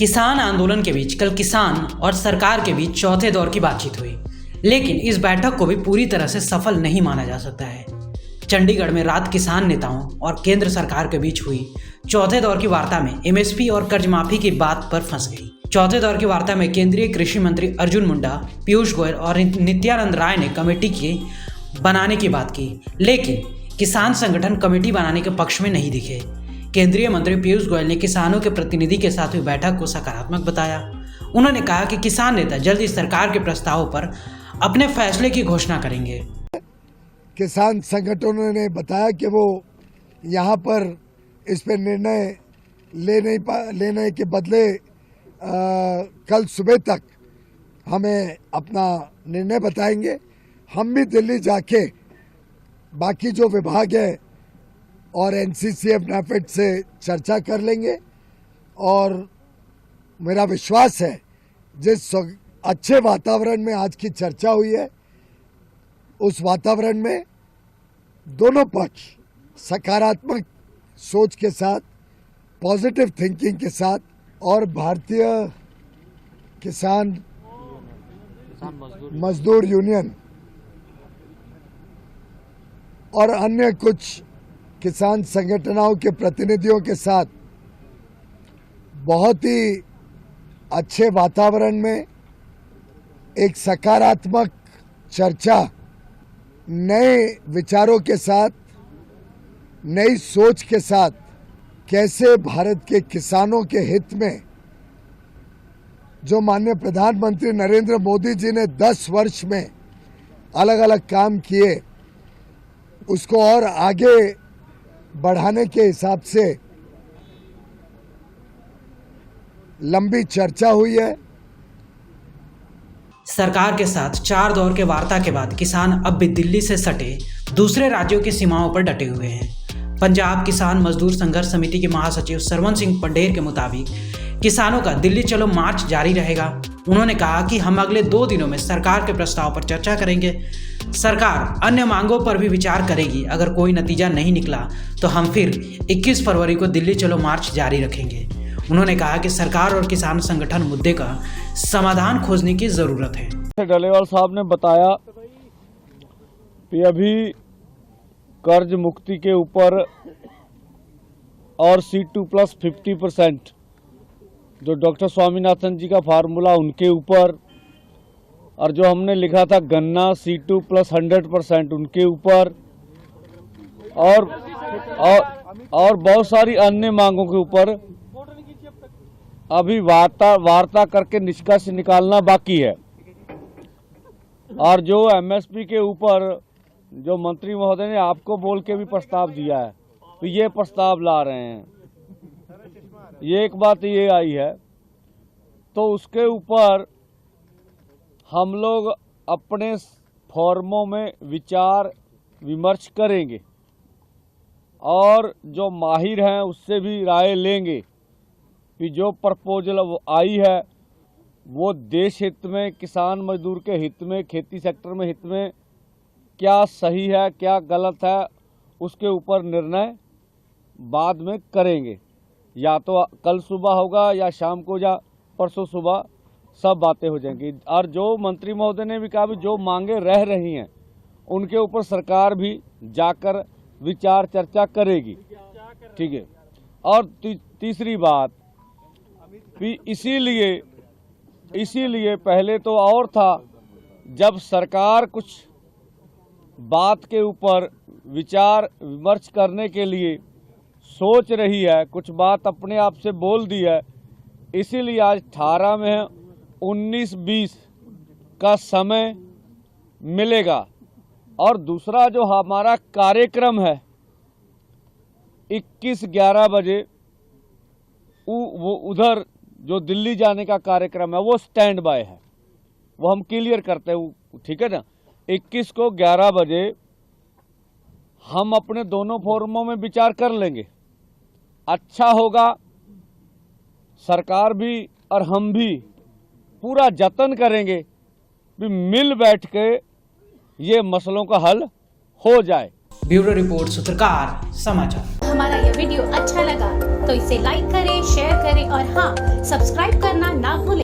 किसान आंदोलन के बीच कल किसान और सरकार के बीच चौथे दौर की बातचीत हुई, लेकिन इस बैठक को भी पूरी तरह से सफल नहीं माना जा सकता है। चंडीगढ़ में रात किसान नेताओं और केंद्र सरकार के बीच हुई चौथे दौर की वार्ता में एमएसपी और कर्ज माफी की बात पर फंस गई। चौथे दौर की वार्ता में केंद्रीय कृषि मंत्री अर्जुन मुंडा, पीयूष गोयल और नित्यानंद राय ने कमेटी की बनाने की बात की, लेकिन किसान संगठन कमेटी बनाने के पक्ष में नहीं दिखे। केंद्रीय मंत्री पीयूष गोयल ने किसानों के प्रतिनिधि के साथ हुई बैठक को सकारात्मक बताया। उन्होंने कहा कि किसान नेता जल्द ही सरकार के प्रस्तावों पर अपने फैसले की घोषणा करेंगे। किसान संगठनों ने बताया कि वो यहाँ पर इस पर निर्णय लेने के बदले कल सुबह तक हमें अपना निर्णय बताएंगे। हम भी दिल्ली जाके बाकी जो विभाग है और एनसीसीएफ नाफेड से चर्चा कर लेंगे और मेरा विश्वास है जिस अच्छे वातावरण में आज की चर्चा हुई है उस वातावरण में दोनों पक्ष सकारात्मक सोच के साथ, पॉजिटिव थिंकिंग के साथ और भारतीय किसान मजदूर यूनियन और अन्य कुछ किसान संगठनों के प्रतिनिधियों के साथ बहुत ही अच्छे वातावरण में एक सकारात्मक चर्चा, नए विचारों के साथ, नई सोच के साथ कैसे भारत के किसानों के हित में जो माननीय प्रधानमंत्री नरेंद्र मोदी जी ने 10 वर्ष में अलग अलग काम किए उसको और आगे बढ़ाने के हिसाब से लंबी चर्चा हुई है। सरकार के साथ 4 दौर के वार्ता के बाद किसान अब भी दिल्ली से सटे दूसरे राज्यों की सीमाओं पर डटे हुए हैं। पंजाब किसान मजदूर संघर्ष समिति के महासचिव सरवन सिंह पंडेर के मुताबिक किसानों का दिल्ली चलो मार्च जारी रहेगा। उन्होंने कहा कि हम अगले 2 दिनों में सरकार के प्रस्ताव पर चर्चा करेंगे। सरकार अन्य मांगों पर भी विचार करेगी। अगर कोई नतीजा नहीं निकला तो हम फिर 21 फरवरी को दिल्ली चलो मार्च जारी रखेंगे। उन्होंने कहा कि सरकार और किसान संगठन मुद्दे का समाधान खोजने की जरूरत है। डलेवाल साहब ने बताया कि अभी कर्ज मुक्ति के ऊपर और C2+ 50% जो डॉक्टर स्वामीनाथन जी का फार्मूला उनके ऊपर, और जो हमने लिखा था गन्ना C2+ 100% उनके ऊपर, और बहुत सारी अन्य मांगों के ऊपर अभी वार्ता करके निष्कर्ष निकालना बाकी है। और जो एमएसपी के ऊपर जो मंत्री महोदय ने आपको बोल के भी प्रस्ताव दिया है तो ये प्रस्ताव ला रहे हैं, ये एक बात ये आई है, तो उसके ऊपर हम लोग अपने फॉर्मों में विचार विमर्श करेंगे और जो माहिर हैं उससे भी राय लेंगे कि जो प्रपोजल आई है वो देश हित में, किसान मजदूर के हित में, खेती सेक्टर में हित में क्या सही है क्या गलत है, उसके ऊपर निर्णय बाद में करेंगे। या तो कल सुबह होगा या शाम को या परसों सुबह सब बातें हो जाएंगी। और जो मंत्री महोदय ने भी कहा भी जो मांगे रह रही हैं उनके ऊपर सरकार भी जाकर विचार चर्चा करेगी, ठीक है। और तीसरी बात भी इसीलिए पहले तो और था, जब सरकार कुछ बात के ऊपर विचार विमर्श करने के लिए सोच रही है, कुछ बात अपने आप से बोल दी है, इसीलिए आज 18 में 19-20 का समय मिलेगा। और दूसरा जो हमारा कार्यक्रम है 21-11 बजे वो उधर जो दिल्ली जाने का कार्यक्रम है वो स्टैंड बाय है, वो हम क्लियर करते हैं, ठीक है ना। 21 को 11 बजे हम अपने दोनों फोरमों में विचार कर लेंगे। अच्छा होगा सरकार भी और हम भी पूरा जतन करेंगे भी मिल बैठ के ये मसलों का हल हो जाए। ब्यूरो रिपोर्ट, सूत्रकार समाचार। हमारा ये वीडियो अच्छा लगा तो इसे लाइक करें, शेयर करें और हाँ, सब्सक्राइब करना ना भूलें।